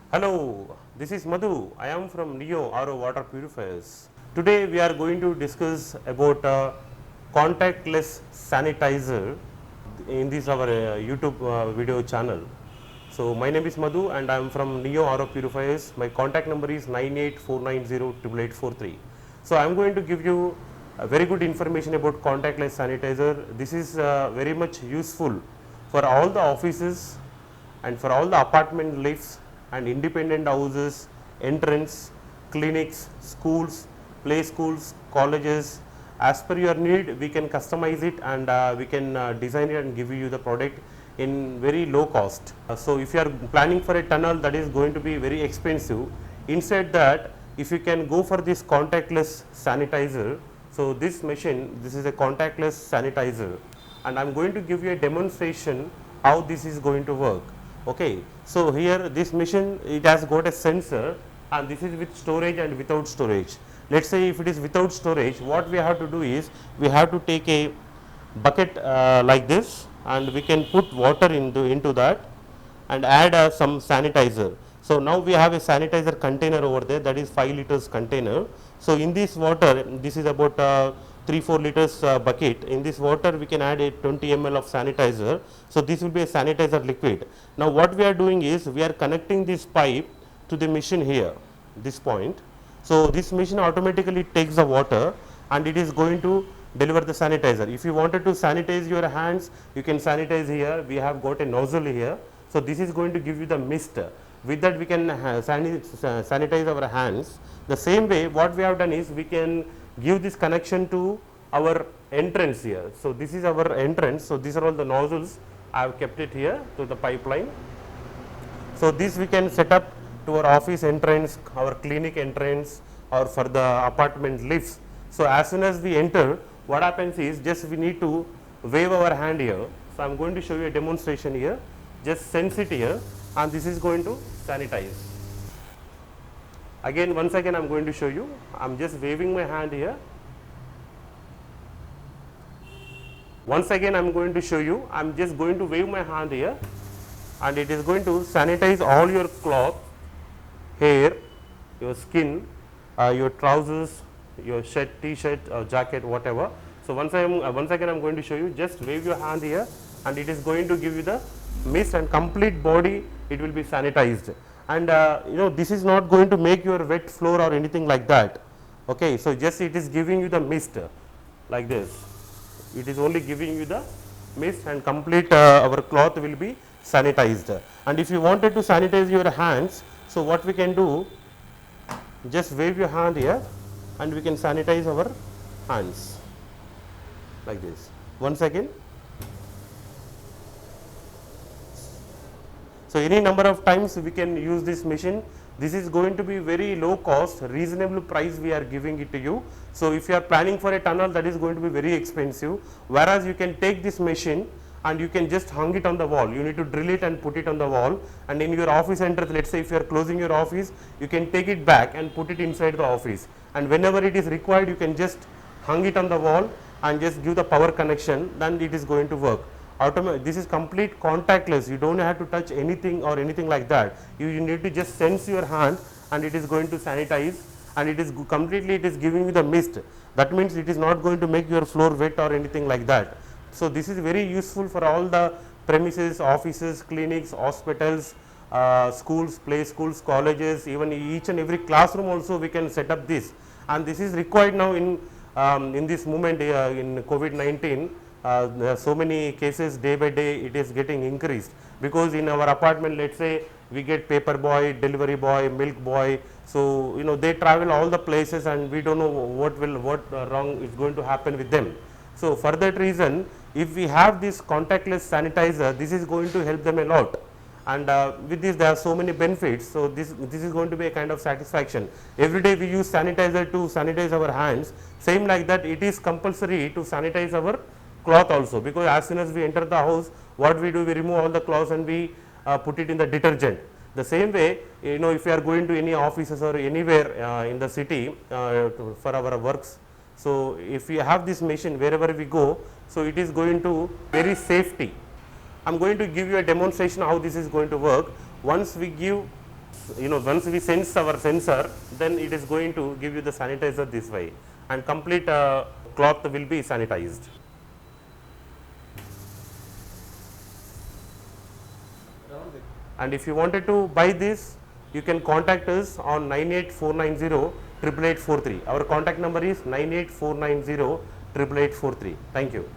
Hello, this is Madhu. I am from Neo RO Water Purifiers. Today we are going to discuss about contactless sanitizer in this our YouTube video channel. So my name is Madhu and I am from Neo RO Purifiers. My contact number is 9849088843. So I am going to give you very good information about contactless sanitizer. This is very much useful for all the offices and for all the apartment lifts and independent houses, entrance, clinics, schools, play schools, colleges. As per your need, we can customize it and we can design it and give you the product in very low cost. So if you are planning for a tunnel, that is going to be very expensive. Instead that, if you can go for this contactless sanitizer, so this machine, this is a contactless sanitizer, and I am going to give you a demonstration how this is going to work. Okay, so here this machine, it has got a sensor and this is with storage and without storage. Let us say if it is without storage, what we have to do is we have to take a bucket like this and we can put water into that and add some sanitizer. So now we have a sanitizer container over there, that is 5 liters container. So in this water, this is about 3-4 liters bucket. In this water we can add a 20 ml of sanitizer. So this will be a sanitizer liquid. Now what we are doing is we are connecting this pipe to the machine here, this point. So this machine automatically takes the water and it is going to deliver the sanitizer. If you wanted to sanitize your hands, you can sanitize here. We have got a nozzle here. So this is going to give you the mist. With that we can sanitize our hands. The same way what we have done is we can give this connection to our entrance here. So this is our entrance. So these are all the nozzles. I have kept it here to the pipeline. So this we can set up to our office entrance, our clinic entrance, or for the apartment lifts. So as soon as we enter, what happens is just we need to wave our hand here. So I am going to show you a demonstration here. Just sense it here and this is going to sanitize. Again, once again I am going to show you. I am just waving my hand here. Once again I am going to show you. I am just going to wave my hand here and it is going to sanitize all your cloth, hair, your skin, your trousers, your shirt, t-shirt or jacket, whatever. So once again I am going to show you. Just wave your hand here and it is going to give you the mist and complete body it will be sanitized. And this is not going to make your wet floor or anything like that. Okay, so just it is giving you the mist like this. It is only giving you the mist and complete our cloth will be sanitized. And if you wanted to sanitize your hands, so what we can do, just wave your hand here and we can sanitize our hands like this. Once again. So any number of times we can use this machine. This is going to be very low cost, reasonable price we are giving it to you. So if you are planning for a tunnel, that is going to be very expensive, whereas you can take this machine and you can just hang it on the wall. You need to drill it and put it on the wall, and in your office entrance, let's say if you are closing your office, you can take it back and put it inside the office, and whenever it is required you can just hang it on the wall and just give the power connection, then it is going to work. This is complete contactless. You don't have to touch anything or anything like that. You need to just sense your hand and it is going to sanitize, and it is completely, it is giving you the mist. That means it is not going to make your floor wet or anything like that. So this is very useful for all the premises, offices, clinics, hospitals, schools, play schools, colleges, even each and every classroom also we can set up this. And this is required now in this moment in COVID-19. There are so many cases, day by day it is getting increased, because in our apartment, let's say we get paper boy, delivery boy, milk boy. So they travel all the places and we don't know what wrong is going to happen with them. So for that reason, if we have this contactless sanitizer, this is going to help them a lot. And with this there are so many benefits. So this is going to be a kind of satisfaction. Every day we use sanitizer to sanitize our hands. Same like that, it is compulsory to sanitize our cloth also, because as soon as we enter the house, what we do, we remove all the cloths and we put it in the detergent. The same way, if you are going to any offices or anywhere in the city for our works, so if we have this machine wherever we go, so it is going to very safety. I am going to give you a demonstration how this is going to work. Once we give you know, once we sense our sensor, then it is going to give you the sanitizer this way, and complete cloth will be sanitized. And if you wanted to buy this, you can contact us on 98490 88843. Our contact number is 98490 88843. Thank you.